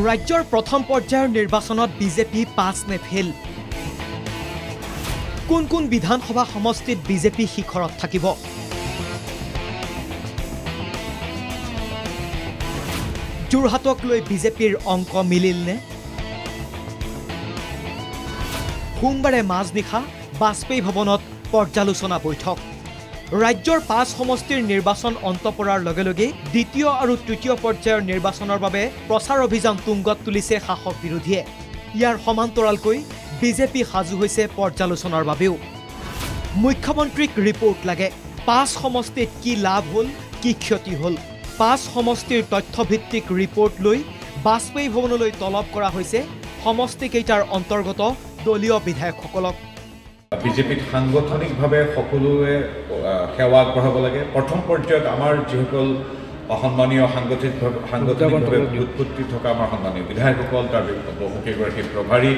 ৰাজ্যৰ প্ৰথম পৰ্যায়ৰ নিৰ্বাচনত বিজেপি পাছ নে ফেল কোন কোন বিধানসভা সমষ্টিত বিজেপি শিখৰত থাকিব যোৰহাটক লৈ বিজেপিৰ অংক মিলিল নে সোমবাৰে মাজনিশা বাজপেয়ী ভৱনত পৰ্যালোচনা বৈঠক ৰাজ্যৰ 5 সমষ্টিৰ নিৰ্বাচন অন্ত পৰাৰ লগে লগে দ্বিতীয় আৰু তৃতীয় পৰ্যায়ৰ নিৰ্বাচনৰ বাবে প্ৰচাৰ অভিযান তুংগত তুলিছে শাসক বিৰোধীয়ে ইয়াৰ সমান্তৰালকৈ বিজেপি সাজু হৈছে পৰ্যালোচনাৰ বাবেও মুখ্যমন্ত্ৰীক ৰিপৰ্ট লাগে 5 সমষ্টিত কি লাভ হল কি ক্ষতি হল 5 সমষ্টিৰ তথ্যভিত্তিক ৰিপৰ্ট লৈ বাজপেয়ী ভৱনলৈ তলব কৰা হৈছে সমষ্টি কেইটাৰ অন্তৰ্গত দলীয় বিধায়কসকলক বিজেপিত সাংগঠনিকভাৱে সকলোৱে সেৱা আগবঢ়াব লাগে প্ৰথম পৰ্যায়ত আমাৰ যিসকল অসন্মানীয় সাংগঠনিকভাৱে উৎপত্তি থকা আমাৰ সন্মানীয় বিধায়কসকল তাৰ বহুকেইগৰাকী প্ৰভাৰী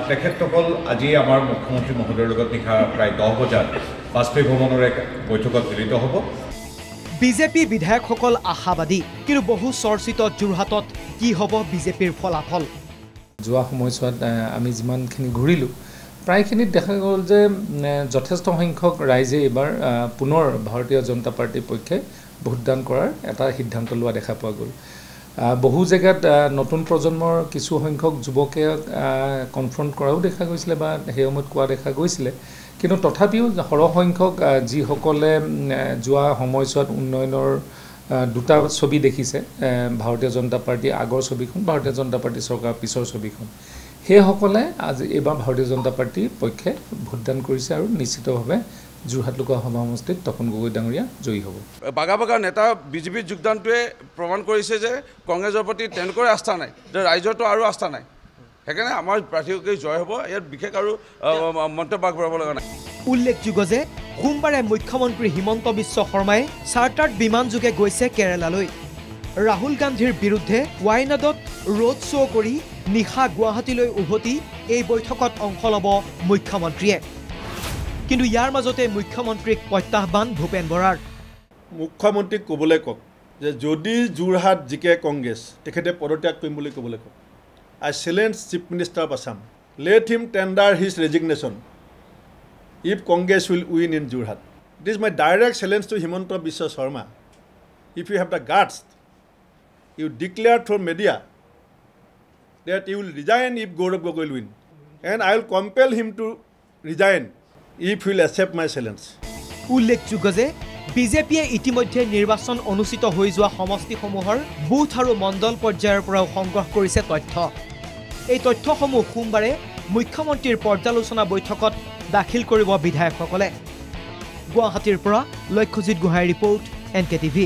তেখেতসকল আজি আমাৰ মুখ্যমন্ত্ৰী মহোদয়ৰ লগত নিশা প্ৰায় 10 বজাত বাজপেয়ী ভৱনৰ এক বৈঠকত মিলিত হ'ব বিজেপি বিধায়কসকল আশাবাদী কিন্তু বহু চৰ্চিত যোৰহাটত কি হ'ব বিজেপিৰ ফলাফল যোৱা সময়ছোৱাত আমি যিমানখিনি ঘূৰিলোঁ প্ৰায়খিনিত দেখা গ'ল যে যথেষ্ট সংখ্যক ৰাইজে এবাৰ পুনৰ ভাৰতীয় জনতা পাৰ্টিৰ পক্ষে ভোটদান কৰাৰ এটা সিদ্ধান্ত লোৱা দেখা পোৱা গ'ল বহু জেগাত নতুন প্ৰজন্মৰ কিছু সংখ্যক যুৱকে কনফ্ৰণ্ট কৰাও দেখা গৈছিলে বা সেই সময়ত কোৱা দেখা গৈছিলে কিন্তু তথাপিও সৰহ সংখ্যক যিসকলে যোৱা সময়ছোৱাত উন্নয়নৰ দুটা ছবি দেখিছে ভাৰতীয় জনতা পাৰ্টি আগৰ ছবিখন ভাৰতীয় জনতা পাৰ্টি চৰকাৰ পিছৰ ছবিখন সেইসকলে আজি এবাৰ ভাৰতীয় জনতা পাৰ্টিৰ পক্ষে ভোটদান কৰিছে আৰু নিশ্চিতভাৱে যোৰহাট লোকসভা সমষ্টিত তপন গগৈ ডাঙৰীয়া জয়ী হ'ব বাগা বাগা নেতা বিজেপিৰ যোগদানটোৱে প্ৰমাণ কৰিছে যে কংগ্ৰেছৰ প্ৰতি তেওঁলোকৰ আস্থা নাই যে ৰাইজৰতো আৰু আস্থা নাই সেইকাৰণে আমাৰ প্ৰাৰ্থীকে জয় হ'ব ইয়াত বিশেষ আৰু মন্তব্য আগবঢ়াব লগা নাই উল্লেখযোগ্য যে সোমবাৰে মুখ্যমন্ত্ৰী হিমন্ত বিশ্ব শৰ্মাই চাৰ্টাৰ্ড বিমানযোগে গৈছে কেৰালালৈ ৰাহুল গান্ধীৰ বিৰুদ্ধে ৱাইনাডত ৰোড শ্ব' কৰি নিশা গুৱাহাটীলৈ উভতি এই বৈঠকত অংশ ল'ব মুখ্যমন্ত্ৰীয়ে কিন্তু ইয়াৰ মাজতে মুখ্যমন্ত্ৰীক প্ৰত্যাহ্বান ভূপেন বৰাৰ মুখ্যমন্ত্ৰীক ক'বলৈ কওক যে যদি যোৰহাট জিকে কংগ্ৰেছ তেখেতে পদত্যাগ কৰিম বুলি ক'বলৈ কওক I challenge Chief Minister of Assam. Let him tender his resignation if Congress will win in Jorhat. It is my direct challenge to Himanta Biswa Sharma. If you have the guts, you declare through media that you will resign if Gaurav Gogoi will win. And I will compel him to resign if he will accept my challenge. উল্লেখযোগ্য যে বিজেপিয়ে ইতিমধ্যে নিৰ্বাচন অনুষ্ঠিত হৈ যোৱা সমষ্টিসমূহৰ booth আৰু মণ্ডল পৰ্যায়ৰ পৰাও সংগ্ৰহ কৰিছে তথ্য এই তথ্যসমূহ সোমবাৰে মুখ্যমন্ত্ৰীৰ পৰ্যালোচনা বৈঠকত দাখিল কৰিব বিধায়কসকলে গুৱাহাটীৰ পৰা লক্ষ্যজিৎ গোহাঁইৰ ৰিপৰ্ট NKTV